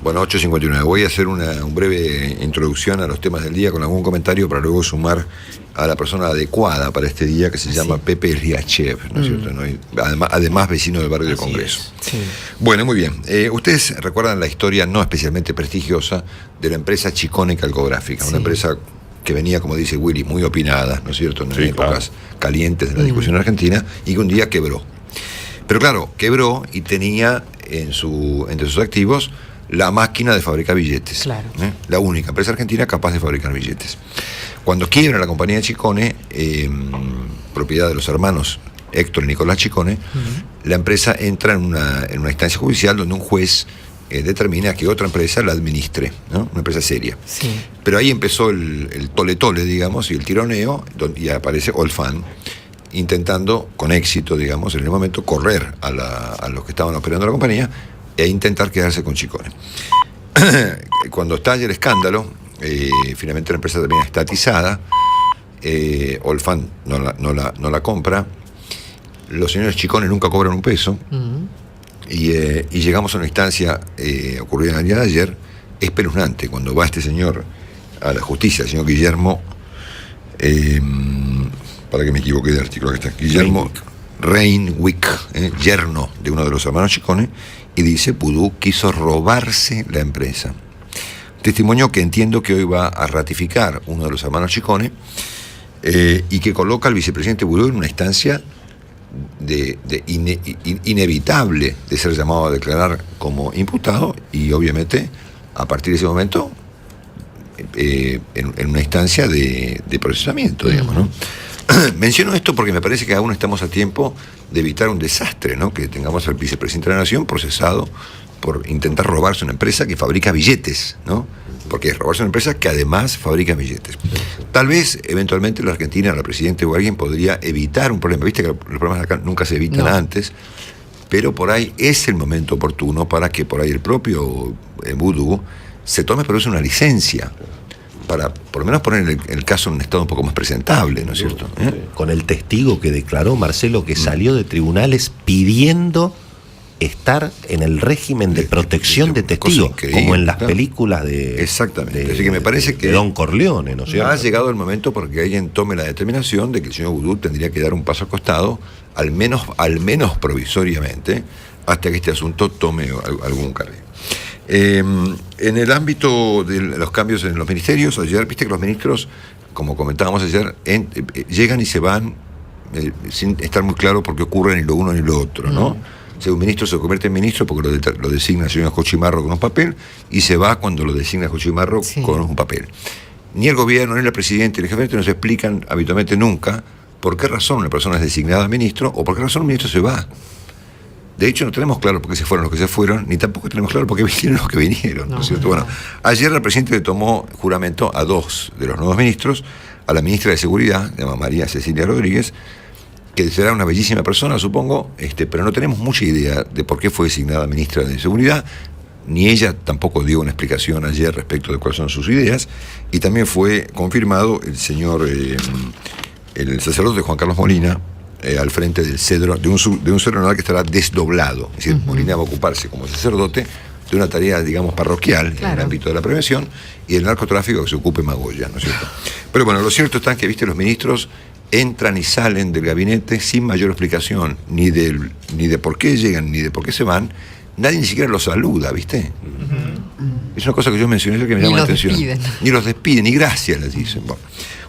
Bueno, 8:59. Voy a hacer un breve introducción a los temas del día con algún comentario para luego sumar a la persona adecuada para este día, que se llama Pepe Liachev, ¿no es cierto? ¿No? Además, vecino del barrio del Congreso. Sí. Bueno, muy bien. Ustedes recuerdan la historia no especialmente prestigiosa de la empresa Chicone Calcográfica, una empresa que venía, como dice Willy, muy opinada, ¿no es cierto?, en épocas calientes de la discusión argentina, y que un día quebró. Pero claro, quebró y tenía entre sus activos la máquina de fabricar billetes. Claro. La única empresa argentina capaz de fabricar billetes. Cuando quiebra la compañía Chicone, propiedad de los hermanos Héctor y Nicolás Chicone, la empresa entra en una instancia judicial donde un juez determina que otra empresa la administre, ¿no? Una empresa seria. Sí. Pero ahí empezó el tole-tole, digamos, y el tironeo, y aparece Olfan, intentando, con éxito, digamos, en el momento, correr a los que estaban operando la compañía e intentar quedarse con Chicone. Cuando estalla el escándalo, finalmente la empresa termina estatizada, Olfan no la compra, los señores Chicone nunca cobran un peso, y llegamos a una instancia ocurrida en el día de ayer, espeluznante, cuando va este señor a la justicia, el señor Guillermo, para que me equivoque de artículo que está, Guillermo Reinwick, yerno de uno de los hermanos Chicone, y dice: Vudú quiso robarse la empresa. Testimonio que entiendo que hoy va a ratificar uno de los hermanos Chicone, y que coloca al vicepresidente Vudú en una instancia inevitable de ser llamado a declarar como imputado, y obviamente a partir de ese momento en una instancia de procesamiento, digamos, ¿no? Menciono esto porque me parece que aún estamos a tiempo de evitar un desastre, ¿no? Que tengamos al vicepresidente de la Nación procesado por intentar robarse una empresa que fabrica billetes, ¿no? Porque es robarse una empresa que además fabrica billetes. Tal vez, eventualmente, la Argentina, la presidenta o alguien podría evitar un problema. Viste que los problemas acá nunca se evitan antes, pero por ahí es el momento oportuno para que por ahí el propio Vudú se tome, pero es una licencia, para por lo menos poner el caso en un estado un poco más presentable, ¿no es cierto? Con el testigo que declaró, Marcelo, que salió de tribunales pidiendo estar en el régimen de protección de testigos, como en las películas de... Exactamente. Así que me parece que de Don Corleone, ¿no es cierto? Ha llegado el momento porque alguien tome la determinación de que el señor Vudú tendría que dar un paso al costado, al menos provisoriamente, hasta que este asunto tome algún cargo. En el ámbito de los cambios en los ministerios, ayer, viste que los ministros, como comentábamos ayer, llegan y se van sin estar muy claro por qué ocurre ni lo uno ni lo otro, ¿no? O sea, un ministro se convierte en ministro porque lo designa el señor Cochimarro con un papel, y se va cuando lo designa Cochimarro con un papel. Ni el gobierno, ni la presidenta, ni el jefe nos explican habitualmente nunca por qué razón una persona es designada ministro o por qué razón un ministro se va. De hecho, no tenemos claro por qué se fueron los que se fueron, ni tampoco tenemos claro por qué vinieron los que vinieron, ¿no es cierto? Bueno, ayer la presidenta le tomó juramento a 2 de los nuevos ministros, a la ministra de Seguridad, se llama María Cecilia Rodríguez, que será una bellísima persona, supongo, pero no tenemos mucha idea de por qué fue designada ministra de Seguridad, ni ella tampoco dio una explicación ayer respecto de cuáles son sus ideas, y también fue confirmado el señor, el sacerdote Juan Carlos Molina, al frente del cedro, de un ceronal que estará desdoblado. Es decir, Molina va a ocuparse como sacerdote de una tarea, digamos, parroquial en el ámbito de la prevención, y el narcotráfico que se ocupe Magoya, ¿no es cierto? Pero bueno, lo cierto está que, viste, los ministros entran y salen del gabinete sin mayor explicación, ni de por qué llegan, ni de por qué se van. Nadie ni siquiera los saluda, ¿viste? Es una cosa que yo mencioné que me llama la atención. Ni los despiden, ni gracias les dicen.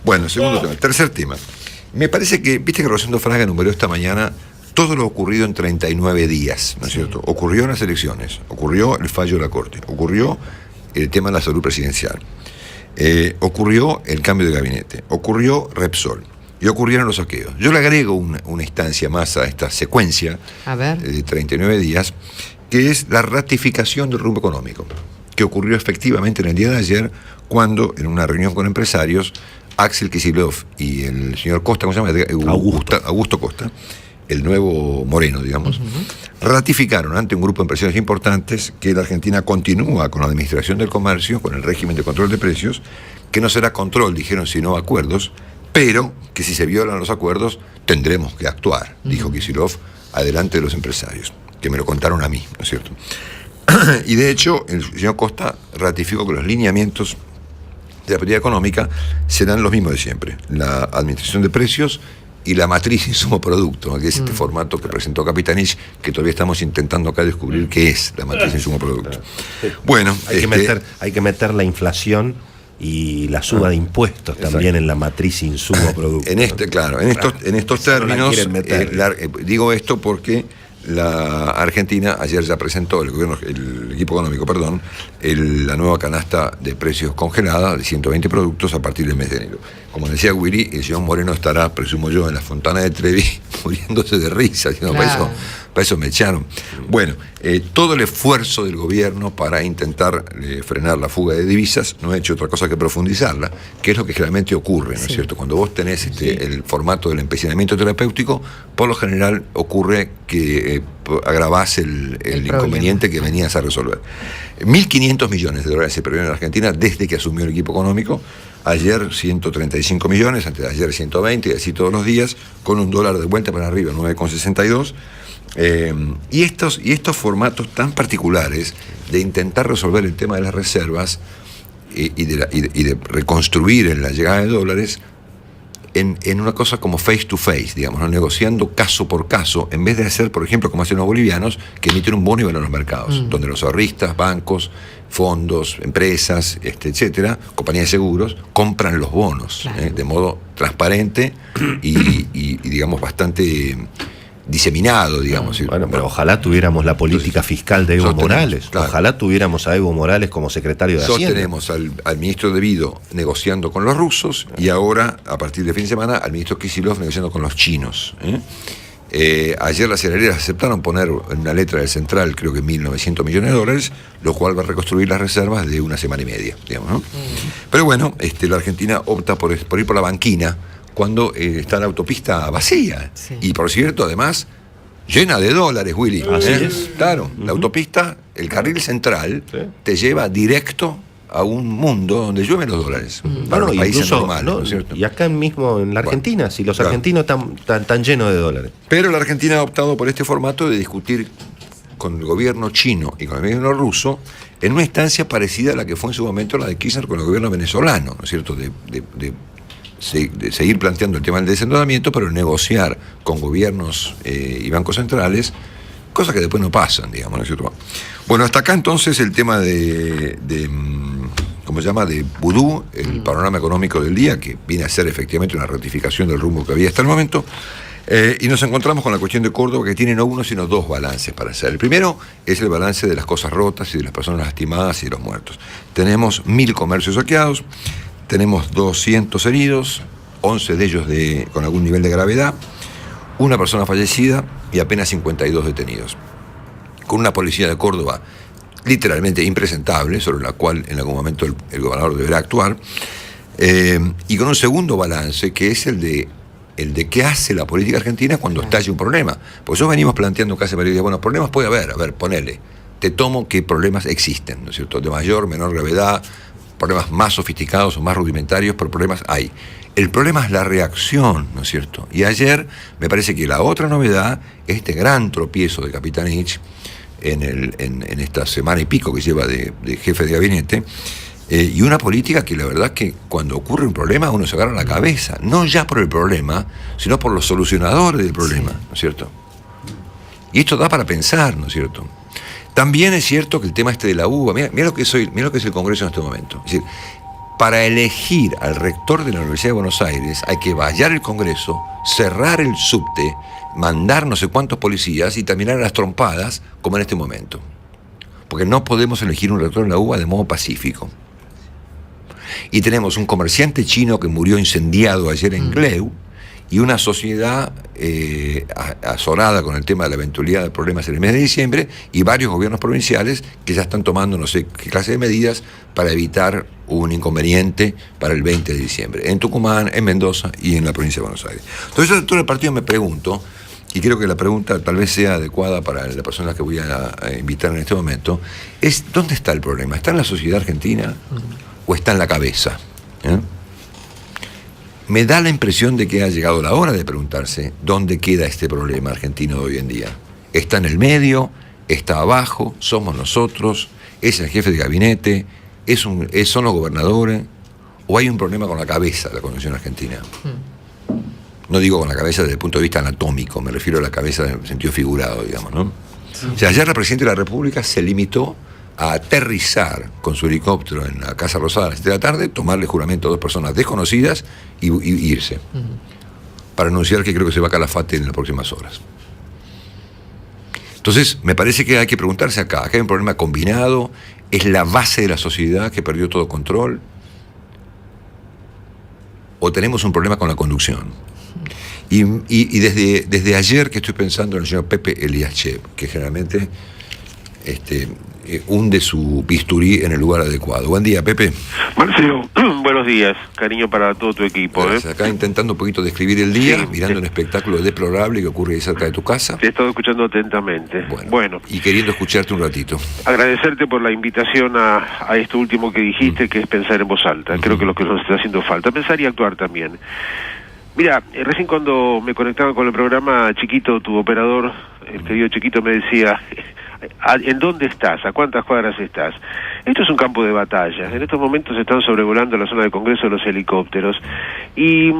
Bueno, segundo tema. Tercer tema. Me parece que, viste que Rosendo Fraga enumeró esta mañana todo lo ocurrido en 39 días, ¿no es cierto? Ocurrió en las elecciones, ocurrió el fallo de la Corte, ocurrió el tema de la salud presidencial, ocurrió el cambio de gabinete, ocurrió Repsol y ocurrieron los saqueos. Yo le agrego una instancia más a esta secuencia de 39 días, que es la ratificación del rumbo económico, que ocurrió efectivamente en el día de ayer, cuando en una reunión con empresarios, Axel Kicillof y el señor Costa, ¿cómo se llama? Augusto Costa, el nuevo Moreno, digamos, ratificaron ante un grupo de empresarios importantes que la Argentina continúa con la administración del comercio, con el régimen de control de precios, que no será control, dijeron, sino acuerdos, pero que si se violan los acuerdos tendremos que actuar, dijo Kicillof, adelante de los empresarios, que me lo contaron a mí, ¿no es cierto? Y de hecho, el señor Costa ratificó que los lineamientos de la política económica serán los mismos de siempre. La administración de precios y la matriz insumo-producto, ¿no? Que es este formato que presentó Capitanich, que todavía estamos intentando acá descubrir qué es la matriz insumo-producto. Bueno, hay que meter la inflación y la suba de impuestos también en la matriz insumo-producto. En estos términos, digo esto porque la Argentina ayer ya presentó, el equipo económico, la nueva canasta de precios congelada de 120 productos a partir del mes de enero. Como decía Willy, el señor Moreno estará, presumo yo, en la Fontana de Trevi muriéndose de risa, diciendo, claro, para eso me echaron. Bueno, todo el esfuerzo del gobierno para intentar frenar la fuga de divisas no ha hecho otra cosa que profundizarla, que es lo que generalmente ocurre, ¿no es cierto? Cuando vos tenés el formato del empecinamiento terapéutico, por lo general ocurre que agravás el inconveniente que venías a resolver. 1.500 millones de dólares se previeron en Argentina desde que asumió el equipo económico. Ayer 135 millones, antes de ayer 120, y así todos los días, con un dólar de vuelta para arriba, 9,62. Y estos formatos tan particulares de intentar resolver el tema de las reservas y de reconstruir en la llegada de dólares en una cosa como face to face, digamos, ¿no? Negociando caso por caso, en vez de hacer, por ejemplo, como hacen los bolivianos, que emiten un bono y van a los mercados, donde los ahorristas, bancos, fondos, empresas, etcétera, compañías de seguros, compran los bonos, claro, de modo transparente y digamos, bastante diseminado, digamos. Bueno, pero ojalá tuviéramos la política fiscal de Evo Morales. Claro. Ojalá tuviéramos a Evo Morales como secretario de Hacienda. Tenemos al ministro De Vido negociando con los rusos y ahora, a partir de fin de semana, al ministro Kicillof negociando con los chinos. Ayer las cerealeras aceptaron poner en una letra del central, creo que 1.900 millones de dólares, lo cual va a reconstruir las reservas de una semana y media, digamos, ¿no? Pero bueno, la Argentina opta por ir por la banquina cuando está la autopista vacía. Sí. Y por cierto, además, llena de dólares, Willy. Así es. Claro, la autopista, el carril central, te lleva directo a un mundo donde llueven los dólares. Para los países normales, ¿no es cierto? Y acá mismo en la Argentina, si los argentinos están llenos de dólares. Pero la Argentina ha optado por este formato de discutir con el gobierno chino y con el gobierno ruso en una instancia parecida a la que fue en su momento la de Kirchner con el gobierno venezolano, ¿no es cierto? De seguir planteando el tema del desendeudamiento, pero negociar con gobiernos y bancos centrales, cosas que después no pasan, digamos, ¿no es cierto? Bueno, hasta acá entonces el tema ¿cómo se llama?, de Vudú, el panorama económico del día, que viene a ser efectivamente una ratificación del rumbo que había hasta el momento. Y nos encontramos con la cuestión de Córdoba, que tiene no uno, sino dos balances para hacer. El primero es el balance de las cosas rotas y de las personas lastimadas y de los muertos. Tenemos 1.000 comercios saqueados, tenemos 200 heridos, 11 de ellos con algún nivel de gravedad, una persona fallecida y apenas 52 detenidos. Con una policía de Córdoba literalmente impresentable, sobre la cual en algún momento el gobernador deberá actuar, y con un segundo balance, que es el de qué hace la política argentina cuando estalle un problema. Porque nosotros venimos planteando casi varios días, bueno, problemas puede haber, ponele, te tomo que problemas existen, ¿no es cierto?, de mayor, menor gravedad, problemas más sofisticados o más rudimentarios, pero problemas hay. El problema es la reacción, ¿no es cierto? Y ayer me parece que la otra novedad es este gran tropiezo de Capitanich en esta semana y pico que lleva de jefe de gabinete, y una política que la verdad que cuando ocurre un problema uno se agarra la cabeza, no ya por el problema, sino por los solucionadores del problema, ¿no es cierto? Y esto da para pensar, ¿no es cierto? También es cierto que el tema de la uva, mira lo que es el Congreso en este momento. Es decir, para elegir al rector de la Universidad de Buenos Aires hay que vallar el Congreso, cerrar el subte, mandar no sé cuántos policías y terminar a las trompadas, como en este momento. Porque no podemos elegir un rector en la UBA de modo pacífico. Y tenemos un comerciante chino que murió incendiado ayer en Gleu, y una sociedad azorada con el tema de la eventualidad de problemas en el mes de diciembre, y varios gobiernos provinciales que ya están tomando no sé qué clase de medidas para evitar un inconveniente para el 20 de diciembre, en Tucumán, en Mendoza y en la provincia de Buenos Aires. Entonces, yo dentro del partido me pregunto, y creo que la pregunta tal vez sea adecuada para la persona que voy a invitar en este momento, es ¿dónde está el problema? ¿Está en la sociedad argentina o está en la cabeza? Me da la impresión de que ha llegado la hora de preguntarse dónde queda este problema argentino de hoy en día. ¿Está en el medio? está abajo, somos nosotros, es el jefe de gabinete, son los gobernadores, o hay un problema con la cabeza de la Constitución Argentina. No digo con la cabeza desde el punto de vista anatómico, me refiero a la cabeza en sentido figurado, digamos, ¿no? Sí. O sea, ayer la Presidenta de la República se limitó a aterrizar con su helicóptero en la Casa Rosada a las 7 de la tarde, tomarle juramento a 2 personas desconocidas y irse. Para anunciar que creo que se va a Calafate en las próximas horas. Entonces, me parece que hay que preguntarse acá hay un problema combinado, es la base de la sociedad que perdió todo control, o tenemos un problema con la conducción. Y desde ayer que estoy pensando en el señor Pepe Eliashev, que generalmente hunde su bisturí en el lugar adecuado. Buen día, Pepe. Marcelo, buenos días, cariño para todo tu equipo. Acá intentando un poquito describir el día, mirando un espectáculo deplorable que ocurre ahí cerca de tu casa. Te he estado escuchando atentamente. Bueno. Y queriendo escucharte un ratito. Agradecerte por la invitación a esto último que dijiste, que es pensar en voz alta. Creo que lo que nos está haciendo falta, pensar y actuar también. Mira, recién cuando me conectaba con el programa, Chiquito, tu operador, el querido Chiquito, me decía: ¿en dónde estás? ¿A cuántas cuadras estás? Esto es un campo de batalla. En estos momentos están sobrevolando la zona de Congreso los helicópteros. Y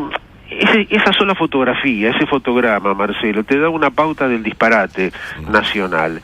esa sola fotografía, ese fotograma, Marcelo, te da una pauta del disparate nacional.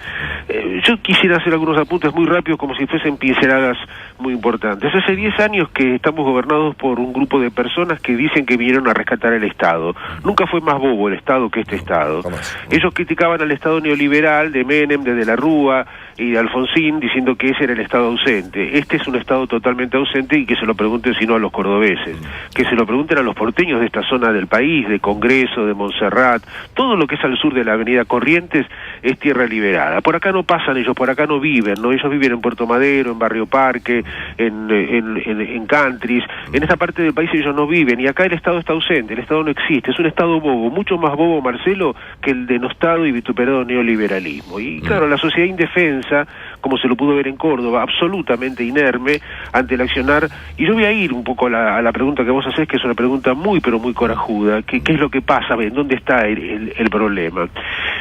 Yo quisiera hacer algunos apuntes muy rápidos, como si fuesen pinceladas muy importantes. Hace 10 años que estamos gobernados por un grupo de personas que dicen que vinieron a rescatar el Estado. Nunca fue más bobo el Estado que este Estado. Ellos criticaban al Estado neoliberal de Menem, de la Rúa y de Alfonsín, diciendo que ese era el Estado ausente. Este es un Estado totalmente ausente, y que se lo pregunten si no a los cordobeses, que se lo pregunten a los porteños de esta zona del país, de Congreso, de Montserrat. Todo lo que es al sur de la avenida Corrientes es tierra liberada. Por acá no pasan ellos, por acá no viven, ¿no? Ellos viven en Puerto Madero, en Barrio Parque, en Cantris. En esta parte del país ellos no viven, y acá el Estado está ausente, el Estado no existe. Es un Estado bobo, mucho más bobo, Marcelo, que el denostado y vituperado neoliberalismo. Y claro, la sociedad indefensa, como se lo pudo ver en Córdoba, absolutamente inerme ante el accionar. Y yo voy a ir un poco a la pregunta que vos hacés, que es una pregunta muy, pero muy corajuda. ¿Qué es lo que pasa? ¿En dónde está el problema?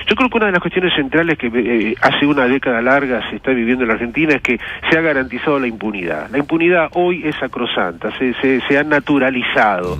Yo creo que una de las cuestiones centrales que hace una década larga se está viviendo en la Argentina es que se ha garantizado la impunidad. La impunidad hoy es sacrosanta, se ha naturalizado.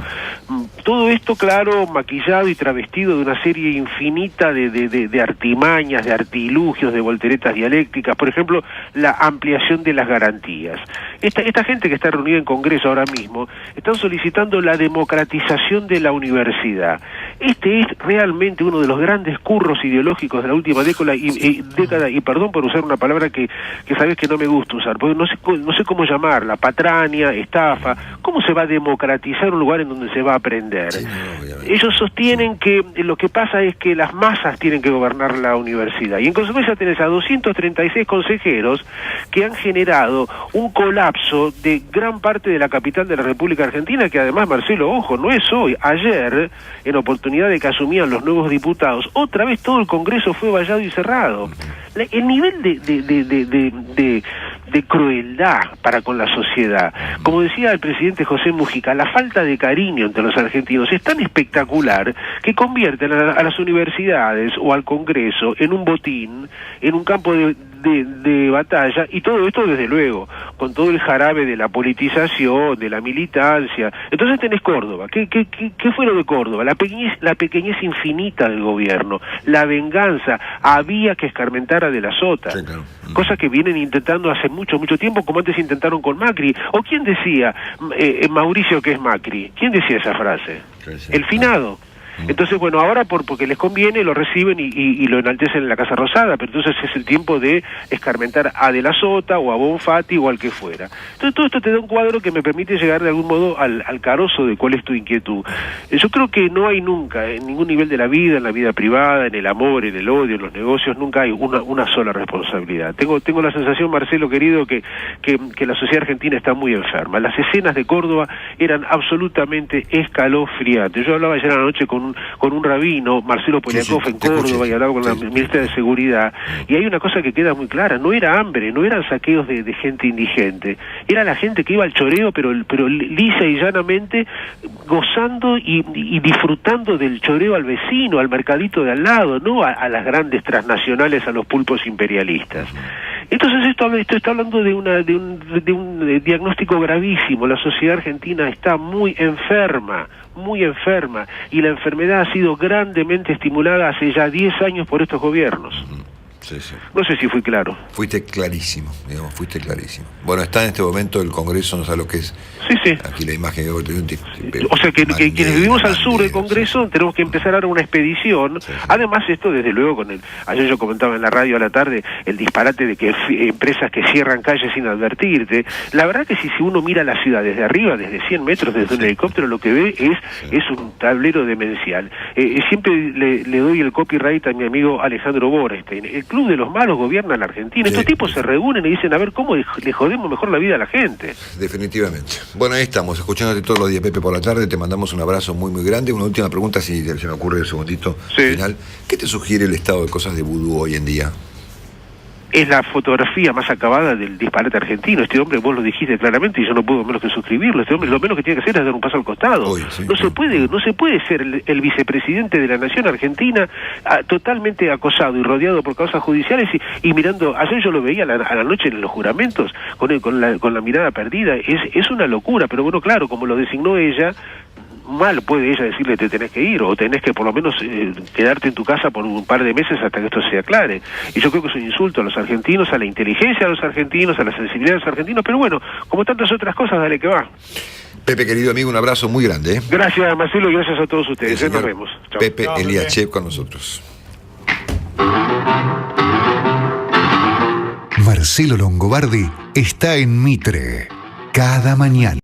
Todo esto, claro, maquillado y travestido de una serie infinita de artimañas, de artilugios, de volteretas dialécticas. Por ejemplo, la ampliación de las garantías. Esta gente que está reunida en Congreso ahora mismo están solicitando la democratización de la universidad. Este es realmente uno de los grandes curros ideológicos de la última década, y perdón por usar una palabra que sabes que no me gusta usar, porque no sé cómo llamarla, patraña, estafa. ¿Cómo se va a democratizar un lugar en donde se va a aprender? Sí, no, ellos sostienen que lo que pasa es que las masas tienen que gobernar la universidad, y en consecuencia tenés a 236 consejeros que han generado un colapso de gran parte de la capital de la República Argentina, que además, Marcelo, ojo, no es hoy. Ayer, en oportunidad de que asumían los nuevos diputados, otra vez todo el Congreso fue vallado y cerrado. El nivel de crueldad para con la sociedad, como decía el presidente José Mujica, la falta de cariño entre los argentinos es tan espectacular que convierten a las universidades o al Congreso en un botín, en un campo de batalla, y todo esto desde luego con todo el jarabe de la politización, de la militancia. Entonces tenés Córdoba. ¿Qué fue lo de Córdoba? La pequeñez infinita del gobierno, la venganza. Había que escarmentar a De la Sota, sí, claro. Cosa que vienen intentando hace mucho tiempo, como antes intentaron con Macri. ¿O quién decía, Mauricio, que es Macri? ¿Quién decía esa frase? Sí, el finado. Entonces, bueno, ahora porque les conviene lo reciben y lo enaltecen en la Casa Rosada, pero entonces es el tiempo de escarmentar a De la Sota o a Bonfatti o al que fuera. Entonces todo esto te da un cuadro que me permite llegar de algún modo al carozo de cuál es tu inquietud. Yo creo que no hay nunca, en ningún nivel de la vida, en la vida privada, en el amor, en el odio, en los negocios, nunca hay una sola responsabilidad. Tengo la sensación, Marcelo, querido, que la sociedad argentina está muy enferma. Las escenas de Córdoba eran absolutamente escalofriantes. Yo hablaba ayer a la noche con con un rabino, Marcelo Poliakov, en Córdoba, y hablaba con la ministra de Seguridad, y hay una cosa que queda muy clara: no era hambre, no eran saqueos de gente indigente, era la gente que iba al choreo, pero lisa y llanamente, gozando y disfrutando del choreo al vecino, al mercadito de al lado, no a las grandes transnacionales, a los pulpos imperialistas. Entonces esto está hablando de un diagnóstico gravísimo. La sociedad argentina está muy enferma, y la enfermedad ha sido grandemente estimulada hace ya 10 años por estos gobiernos. Sí. No sé si fui claro. Fuiste clarísimo. Bueno, está en este momento el Congreso, no sabe lo que es. Sí. Aquí la imagen de o sea que quienes vivimos al sur del Congreso tenemos que empezar ahora una expedición. Sí. Además, esto desde luego ayer yo comentaba en la radio a la tarde el disparate de que empresas que cierran calles sin advertirte. La verdad que si uno mira la ciudad desde arriba, desde 100 metros, desde un helicóptero, lo que ve es un tablero demencial. Siempre le doy el copyright a mi amigo Alejandro Borestein. El club de los malos gobierna la Argentina. Estos tipos se reúnen y dicen, a ver, ¿cómo le jodemos mejor la vida a la gente? Definitivamente. Bueno, ahí estamos, escuchándote todos los días, Pepe, por la tarde. Te mandamos un abrazo muy, muy grande. Una última pregunta, si se me ocurre el segundito final. ¿Qué te sugiere el estado de cosas de vudú hoy en día? Es la fotografía más acabada del disparate argentino. Este hombre, vos lo dijiste claramente y yo no puedo menos que suscribirlo. Este hombre lo menos que tiene que hacer es dar un paso al costado. No se puede ser el vicepresidente de la nación argentina totalmente acosado y rodeado por causas judiciales y mirando. Ayer yo lo veía a la noche en los juramentos con la mirada perdida. Es una locura, pero bueno, claro, como lo designó ella, mal puede ella decirle te tenés que ir, o tenés que por lo menos quedarte en tu casa por un par de meses hasta que esto se aclare. Y yo creo que es un insulto a los argentinos, a la inteligencia de los argentinos, a la sensibilidad de los argentinos, pero bueno, como tantas otras cosas, dale que va. Pepe, querido amigo, un abrazo muy grande. Gracias, Marcelo, y gracias a todos ustedes. Nos vemos. Chau. Pepe Eliachev con nosotros. Marcelo Longobardi está en Mitre cada mañana.